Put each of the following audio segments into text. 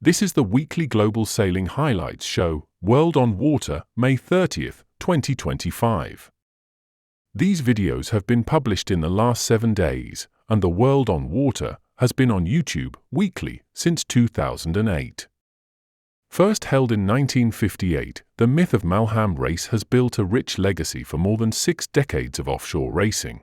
This is the weekly Global Sailing Highlights show, World on Water, May 30th, 2025. These videos have been published in the last 7 days, and the World on Water has been on YouTube weekly since 2008. First held in 1958, the Myth of Malham Race has built a rich legacy for more than 6 decades of offshore racing.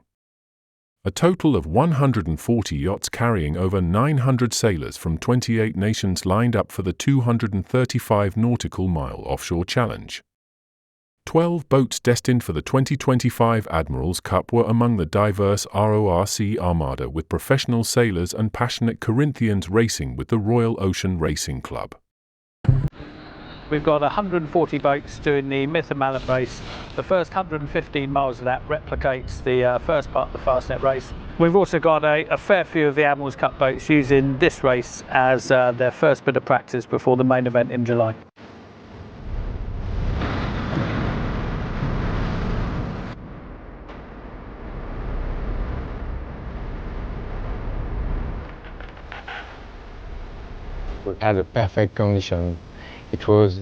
A total of 140 yachts carrying over 900 sailors from 28 nations lined up for the 235 nautical mile offshore challenge. 12 boats destined for the 2025 Admiral's Cup were among the diverse RORC armada, with professional sailors and passionate Corinthians racing with the Royal Ocean Racing Club. We've got 140 boats doing the Myth of Malham Race. The first 115 miles of that replicates the first part of the Fastnet race. We've also got a fair few of the Admiral's Cup boats using this race as their first bit of practice before the main event in July. We had a perfect condition. It was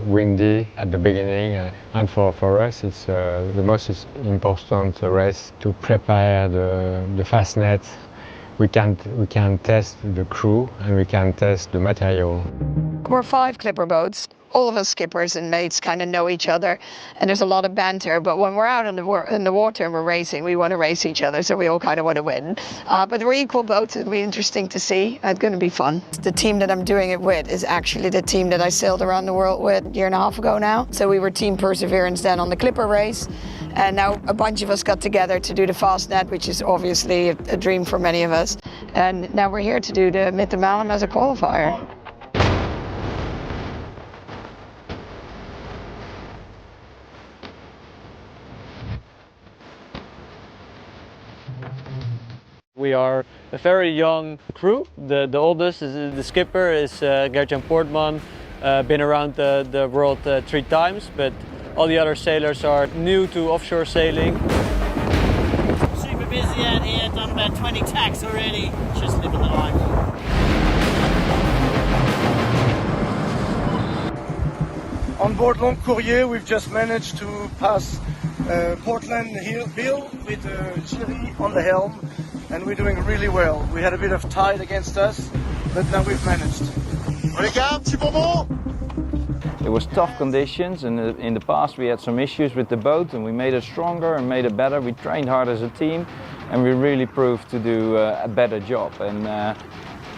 windy at the beginning, and for us it's the most important race to prepare the Fastnet. We can test the crew and we can test the material. We're 5 clipper boats. All of us skippers and mates kind of know each other, and there's a lot of banter, but when we're out in the water and we're racing, we want to race each other, so we all kind of want to win. But we're equal boats. It'll be interesting to see. It's going to be fun. The team that I'm doing it with is actually the team that I sailed around the world with a year and a half ago now. So we were Team Perseverance then on the clipper race, and now a bunch of us got together to do the Fastnet, which is obviously a dream for many of us. And now we're here to do the Myth of Malham as a qualifier. We are a very young crew. The oldest is the skipper is Gert-Jan Poortman, been around the world 3 times, but all the other sailors are new to offshore sailing. Super busy out here, done about 20 tacks already, just living the life. On board Long Courrier, we've just managed to pass Portland Hill with Jerry on the helm, and we're doing really well. We had a bit of tide against us, but now we've managed. It was tough conditions, and in the past we had some issues with the boat, and we made it stronger and made it better. We trained hard as a team, and we really proved to do a better job. And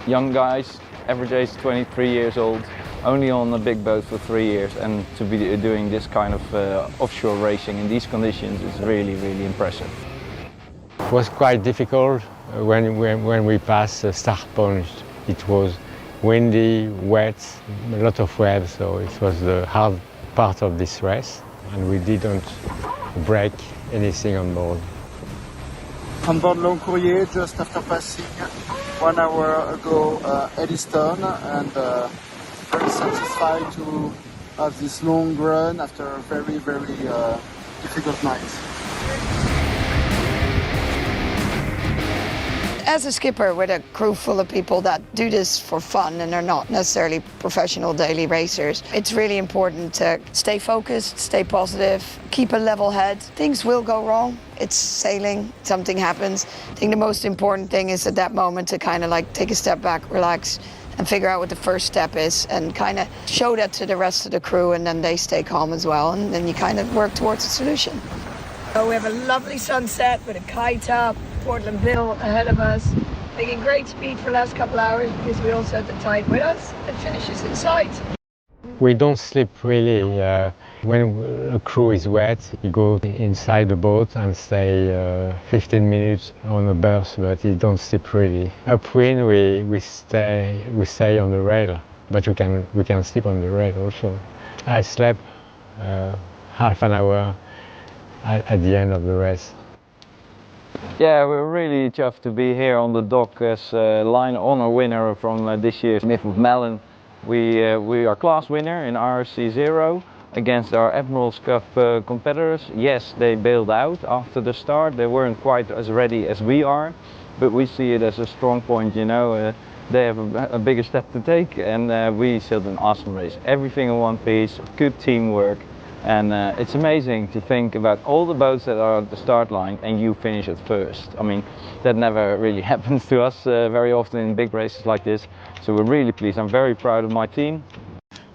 young guys, average age 23 years old, only on a big boat for 3 years, and to be doing this kind of offshore racing in these conditions is really, really impressive. It was quite difficult when we passed the start point. It was windy, wet, a lot of waves, so it was the hard part of this race, and we didn't break anything on board. On board Long Courrier, just after passing 1 hour ago Eddystone, and very satisfied to have this long run after a very, very difficult night. As a skipper with a crew full of people that do this for fun and are not necessarily professional daily racers, it's really important to stay focused, stay positive, keep a level head. Things will go wrong. It's sailing, something happens. I think the most important thing is at that moment to kind of like take a step back, relax, and figure out what the first step is, and kind of show that to the rest of the crew, and then they stay calm as well, and then you kind of work towards a solution. So we have a lovely sunset with a kite up, Portland Bill ahead of us, making great speed for the last couple hours because we also had the tide with us. It finishes in sight. We don't sleep really. When the crew is wet, you go inside the boat and stay 15 minutes on a berth, but you don't sleep really. Upwind, we stay on the rail, but we can sleep on the rail also. I slept half an hour at the end of the race. Yeah, we're really chuffed to be here on the dock as line honor winner from this year's Myth of Malham. We are class winner in ROC 0 against our Admiral's Cup competitors. Yes, they bailed out after the start. They weren't quite as ready as we are, but we see it as a strong point, you know. they have a bigger step to take, and we sailed an awesome race. Everything in one piece, good teamwork, and it's amazing to think about all the boats that are at the start line and you finish at first. I mean, that never really happens to us very often in big races like this, so we're really pleased. I'm very proud of my team.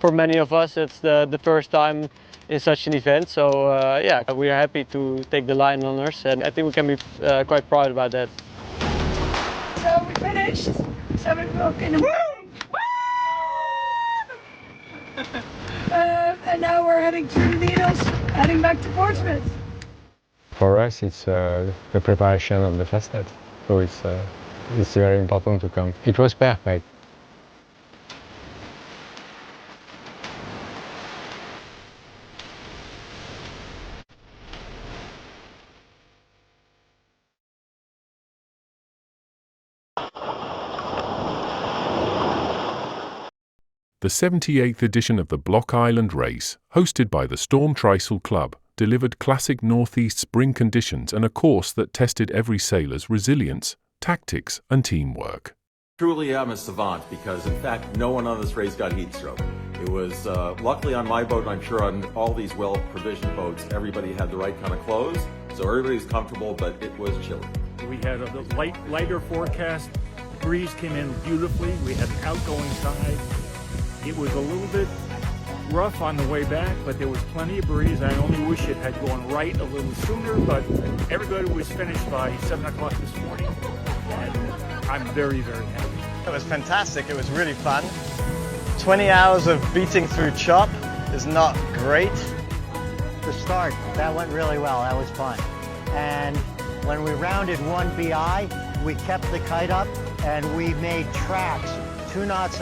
For many of us, it's the first time in such an event, so yeah, we are happy to take the line honors, and I think we can be quite proud about that. So we finished 7 o'clock in the morning. And now we're heading through the Needles, heading back to Portsmouth. For us, it's the preparation of the fastnet, so it's very important to come. It was perfect. The 78th edition of the Block Island Race, hosted by the Storm Trysail Club, delivered classic northeast spring conditions and a course that tested every sailor's resilience, tactics, and teamwork. Truly, I'm a savant because, in fact, no one on this race got heat stroke. It was, luckily on my boat, and I'm sure on all these well-provisioned boats, everybody had the right kind of clothes, so everybody was comfortable, but it was chilly. We had a lighter forecast. Breeze came in beautifully. We had an outgoing tide. It was a little bit rough on the way back, but there was plenty of breeze. I only wish it had gone right a little sooner, but everybody was finished by 7 o'clock this morning, and I'm very, very happy. It was fantastic. It was really fun. 20 hours of beating through chop is not great. The start, that went really well. That was fun. And when we rounded 1 BI, we kept the kite up and we made tracks 2 knots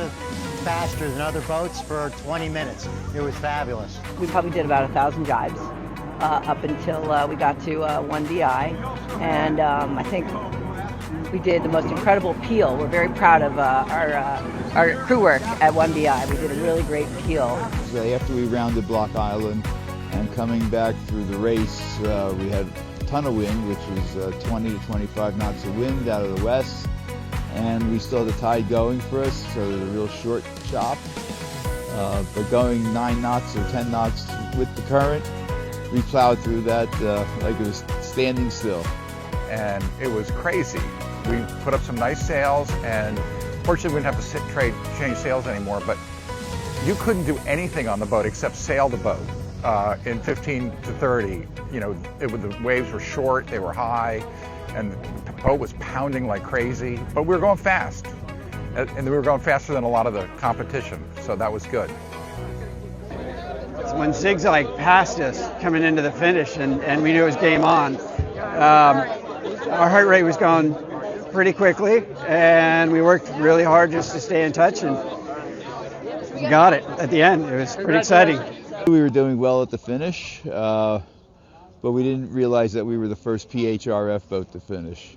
faster than other boats for 20 minutes. It was fabulous. We probably did about 1,000 jibes up until we got to 1 BI, and I think we did the most incredible peel. We're very proud of our crew work at 1 BI. We did a really great peel. So after we rounded Block Island and coming back through the race, we had a ton of wind, which was 20 to 25 knots of wind out of the west. And we still had the tide going for us, so it was a real short chop. But going 9 knots or 10 knots with the current, we plowed through that like it was standing still. And it was crazy. We put up some nice sails, and fortunately we didn't have to change sails anymore, but you couldn't do anything on the boat except sail the boat in 15 to 30. You know, the waves were short, they were high, and the boat was pounding like crazy, but we were going fast. And we were going faster than a lot of the competition, so that was good. When Zigzag passed us coming into the finish and we knew it was game on, our heart rate was going pretty quickly, and we worked really hard just to stay in touch, and we got it at the end. It was pretty exciting. We were doing well at the finish, but we didn't realize that we were the first PHRF boat to finish.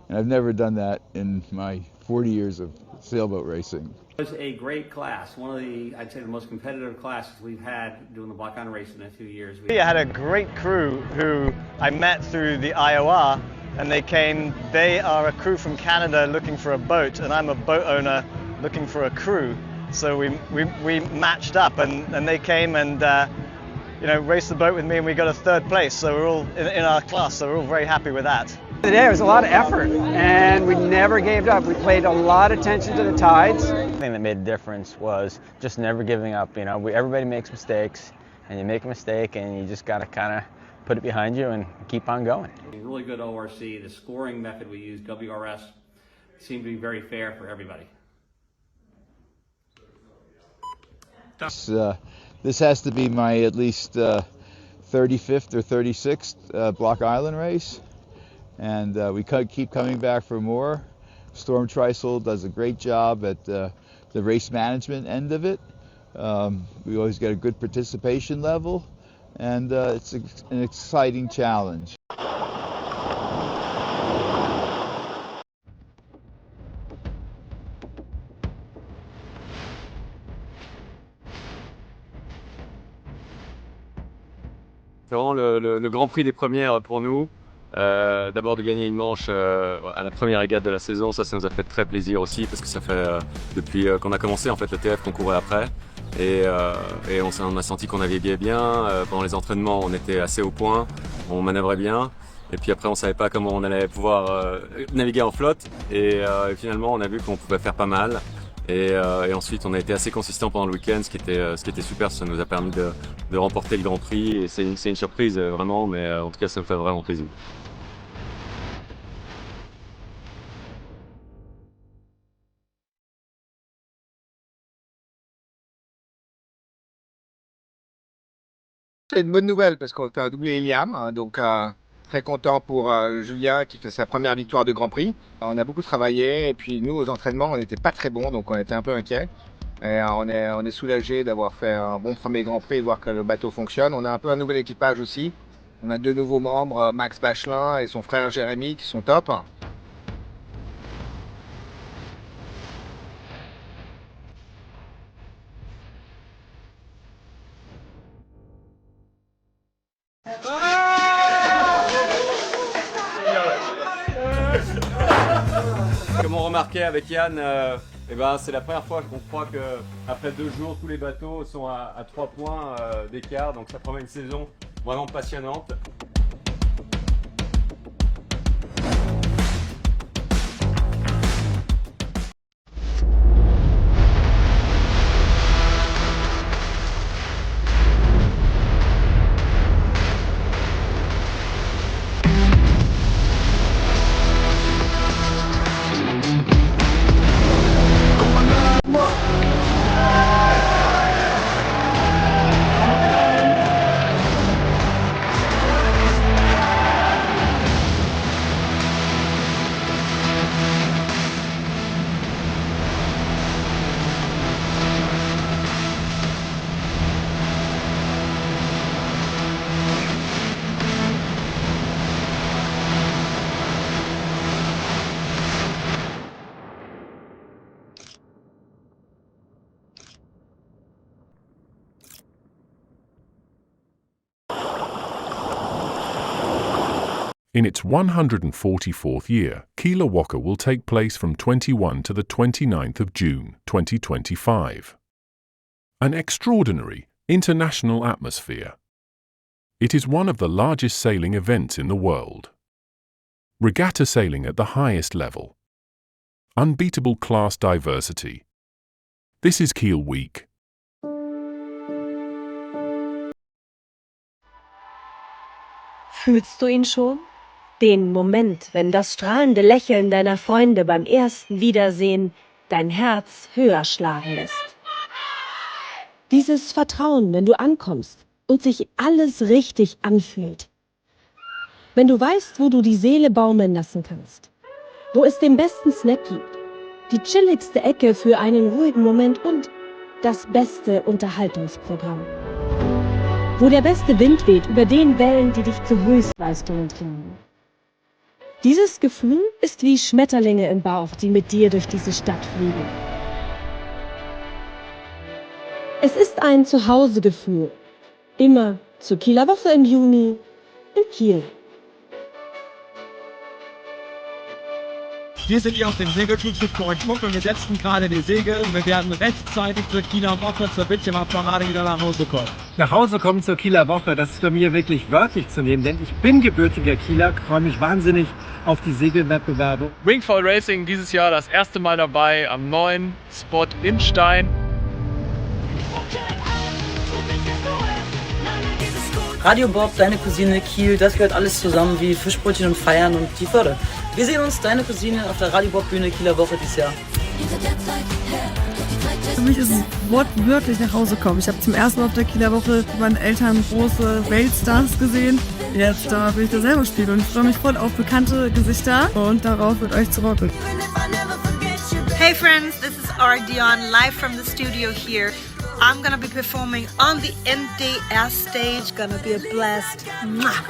And I've never done that in my 40 years of sailboat racing. It was a great class, one of the, I'd say, the most competitive classes we've had doing the Block Island Race in a few years. We had a great crew who I met through the IOR, and they are a crew from Canada looking for a boat, and I'm a boat owner looking for a crew. So we matched up, and they came and raced the boat with me, and we got a 3rd place. So we're all in our class, so we're all very happy with that. Today it was a lot of effort, and we never gave up. We paid a lot of attention to the tides. The thing that made a difference was just never giving up. You know, everybody makes mistakes, and you make a mistake, and you just got to kind of put it behind you and keep on going. Really good ORC. The scoring method we used, WRS, seemed to be very fair for everybody. This has to be my at least 35th or 36th Block Island race. And we keep coming back for more. Storm Trysail does a great job at the race management end of it. We always get a good participation level, and it's an exciting challenge. C'est vraiment le grand prix des premières pour nous. D'abord de gagner une manche à la première régate de la saison, ça nous a fait très plaisir aussi parce que ça fait depuis qu'on a commencé en fait le TF qu'on courait après et on a senti qu'on naviguait bien. Pendant les entraînements on était assez au point, on manœuvrait bien et puis après on savait pas comment on allait pouvoir naviguer en flotte et finalement on a vu qu'on pouvait faire pas mal. Et ensuite on a été assez consistant pendant le week-end, ce qui était super, ça nous a permis de remporter le Grand Prix et c'est une surprise vraiment, mais en tout cas ça me fait vraiment plaisir. C'est une bonne nouvelle parce qu'on a doublé Iliam, hein, donc très content pour Julien qui fait sa première victoire de Grand Prix. On a beaucoup travaillé et puis nous aux entraînements on n'était pas très bons donc on était un peu inquiets. Et on est soulagé d'avoir fait un bon premier Grand Prix et de voir que le bateau fonctionne. On a un peu un nouvel équipage aussi. On a 2 nouveaux membres, Max Bachelin et son frère Jérémy qui sont top. Comme on remarquait avec Yann, c'est la première fois qu'on croit qu'après 2 jours, tous les bateaux sont à 3 points d'écart, donc ça promet une saison vraiment passionnante. In its 144th year, Kieler Woche will take place from 21 to the 29th of June 2025. An extraordinary international atmosphere. It is one of the largest sailing events in the world. Regatta sailing at the highest level. Unbeatable class diversity. This is Kiel Week. Fühlst du ihn schon? Den Moment, wenn das strahlende Lächeln deiner Freunde beim ersten Wiedersehen dein Herz höher schlagen lässt. Dieses Vertrauen, wenn du ankommst und sich alles richtig anfühlt. Wenn du weißt, wo du die Seele baumeln lassen kannst. Wo es den besten Snack gibt. Die chilligste Ecke für einen ruhigen Moment und das beste Unterhaltungsprogramm. Wo der beste Wind weht über den Wellen, die dich zu Höchstleistungen treiben. Dieses Gefühl ist wie Schmetterlinge im Bauch, die mit dir durch diese Stadt fliegen. Es ist ein Zuhausegefühl. Immer zur Kieler Woche im Juni in Kiel. Wir sind hier auf dem Segelflugzeug für euch und wir setzen gerade die Segel. Wir werden rechtzeitig zur Kieler Woche zur Bildschirmabparade wieder nach Hause kommen. Nach Hause kommen zur Kieler Woche, das ist bei mir wirklich wörtlich zu nehmen, denn ich bin gebürtiger Kieler, freue mich wahnsinnig auf die Segelwettbewerbe. Wingfoil Racing dieses Jahr das erste Mal dabei am neuen Spot in Stein. Radio Bob, deine Cousine, Kiel, das gehört alles zusammen wie Fischbrötchen und Feiern und die Förde. Wir sehen uns, deine Cousine, auf der Radio Bob Bühne Kieler Woche dieses Jahr. Für mich ist es wortwörtlich nach Hause kommen. Ich habe zum ersten Mal auf der Kieler Woche mit meinen Eltern große Weltstars gesehen. Jetzt will ich da selber spielen und ich freue mich voll auf bekannte Gesichter und darauf mit euch zu rocken. Hey friends, this is Dion live from the studio here. I'm gonna be performing on the NDR stage. Gonna be a blast. Mwah.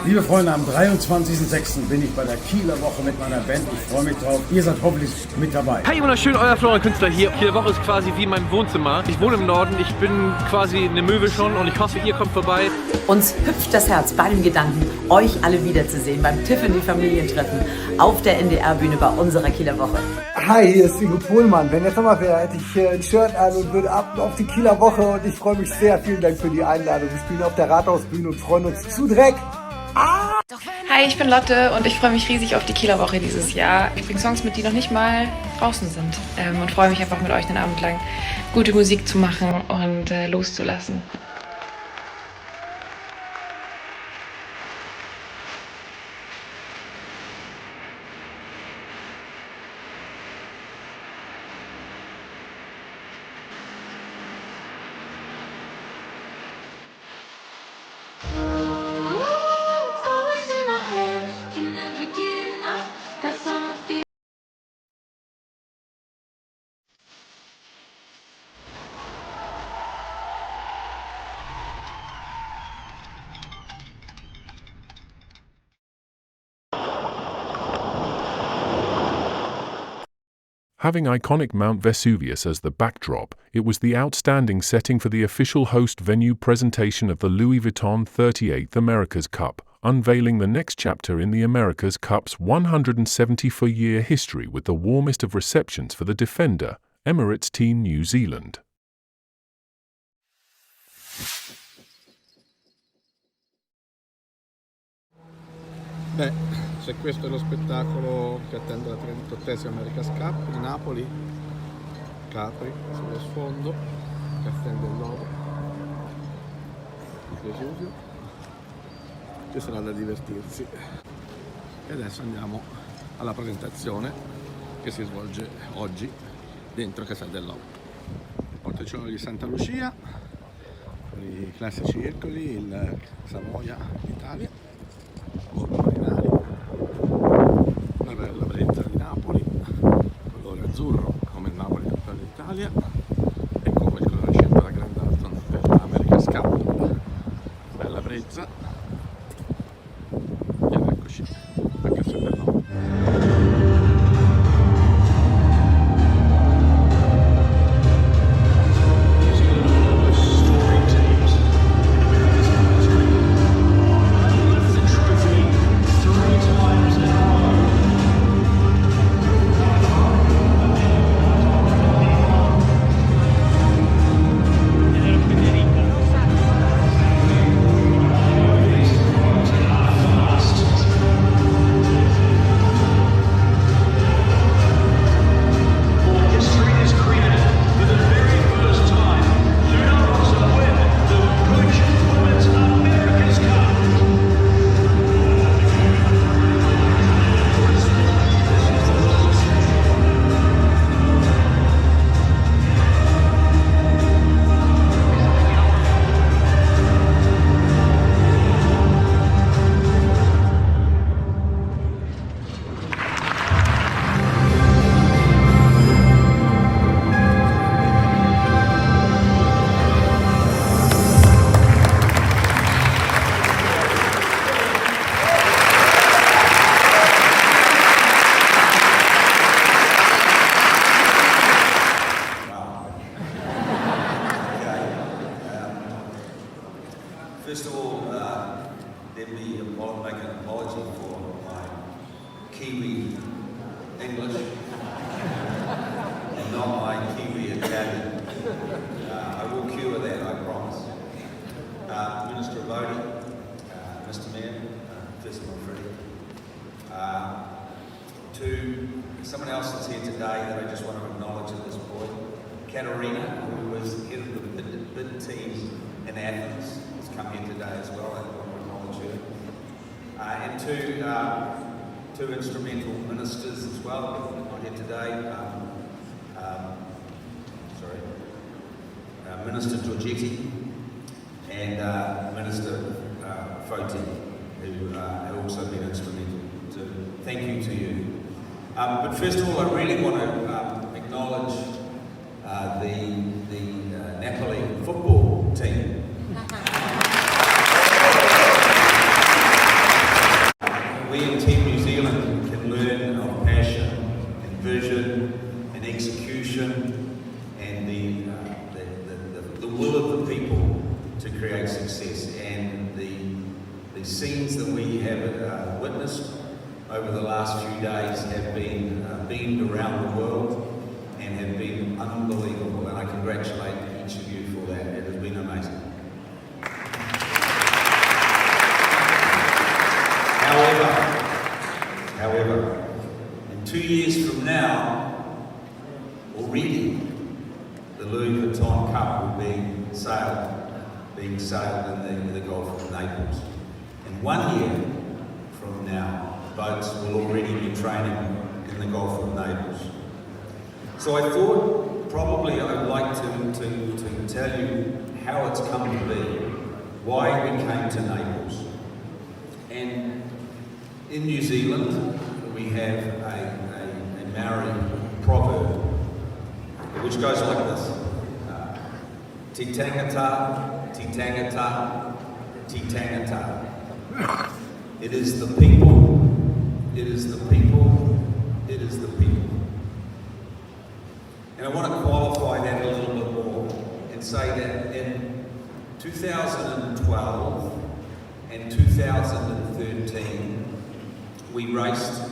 Liebe Freunde, am 23.06. bin ich bei der Kieler Woche mit meiner Band. Ich freue mich drauf. Ihr seid hoffentlich mit dabei. Hey, wunderschön, euer Florian-Künstler hier. Kieler Woche ist quasi wie mein Wohnzimmer. Ich wohne im Norden, ich bin quasi eine Möwe schon und ich hoffe, ihr kommt vorbei. Uns hüpft das Herz bei dem Gedanken, euch alle wiederzusehen beim Tiffany-Familientreffen auf der NDR-Bühne bei unserer Kieler Woche. Hi, hier ist Ingo Pohlmann. Wenn der Sommer wäre, hätte ich ein Shirt an und würde ab auf die Kieler Woche und ich freue mich sehr. Vielen Dank für die Einladung. Wir spielen auf der Rathausbühne und freuen uns zu Dreck. Hi, ich bin Lotte und ich freue mich riesig auf die Kieler Woche dieses Jahr. Ich bringe Songs mit, die noch nicht mal draußen sind und freue mich einfach mit euch den Abend lang gute Musik zu machen und loszulassen. Having iconic Mount Vesuvius as the backdrop, it was the outstanding setting for the official host venue presentation of the Louis Vuitton 38th America's Cup, unveiling the next chapter in the America's Cup's 174-year history with the warmest of receptions for the defender, Emirates Team New Zealand. Beh, se questo è lo spettacolo che attende la 38esima America's Cup di Napoli, Capri sullo sfondo, Castel del Lobo, il Vesuvio, ci sarà da divertirsi. E adesso andiamo alla presentazione che si svolge oggi dentro Castel del Lobo. Porticciolo di Santa Lucia, con i classici circoli, il Savoia d'Italia, Borgo Marinari, la bella Brezza di Napoli, colore azzurro come il Napoli campionato d'Italia e come il colore scelto da Grand Alton per l'America's Cup. Bella Brezza, ed eccoci a Castel del Lobo. First of all, let me make an apology for my Kiwi English and not my Kiwi Italian. I will cure that, I promise. Minister Bodie, Mr. Mayor, first of all, Freddie. To someone else that's here today that I just want to acknowledge at this point, Katerina, who was head of the bid team in Athens, has come here today as well. I want to acknowledge her. And two instrumental ministers as well, not here today. Minister Giorgetti and Minister Foti, who have also been instrumental. So thank you to you. But first of all, I really want to acknowledge the Napoli football team. success, and the scenes that we have witnessed over the last few days have been beamed around the world and have been unbelievable, and I congratulate each of you for that. It has been amazing. However, in 2 years from now, already the Louis Vuitton Cup will be being sailed in the Gulf of Naples. And 1 year from now, boats will already be training in the Gulf of Naples. So I thought probably I'd like to tell you how it's come to be, why we came to Naples. And in New Zealand, we have a Maori proverb which goes like this: Te tangata, te tangata, te tangata. It is the people, it is the people, it is the people. And I want to qualify that a little bit more and say that in 2012 and 2013, we raced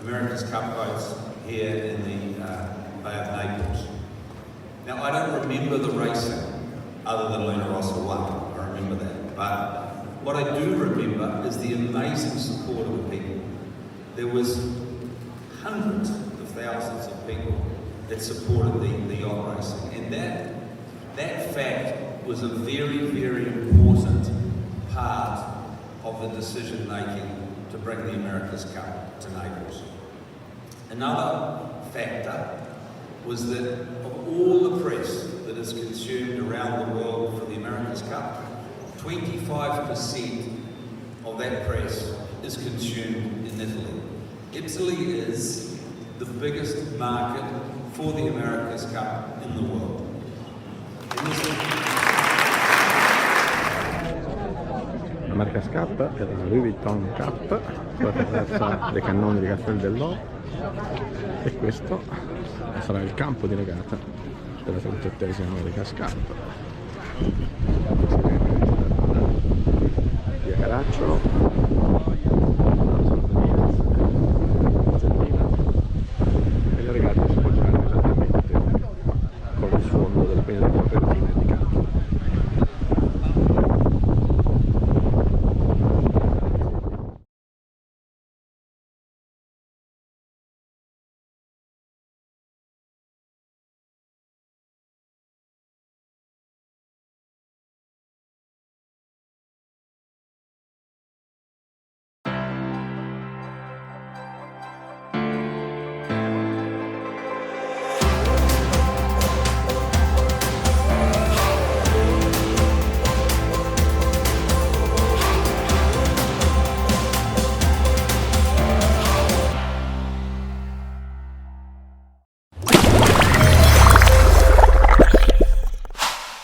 America's Cup boats here in the Bay of Naples. Now, I don't remember the racing other than Luna Rossa won. I remember that. But what I do remember is the amazing support of the people. There was hundreds of thousands of people that supported the yacht racing. And that fact was a very, very important part of the decision making to bring the America's Cup to Naples. Another factor was that of all the press that is consumed around the world for the America's Cup, 25% of that press is consumed in Italy. Italy is the biggest market for the America's Cup in the world. America's Cup è la Louis Vuitton Cup, attraversa dei cannoni di Castel dell'O, e questo sarà il campo di regata della 38esima America's Cup. Via Caracciolo.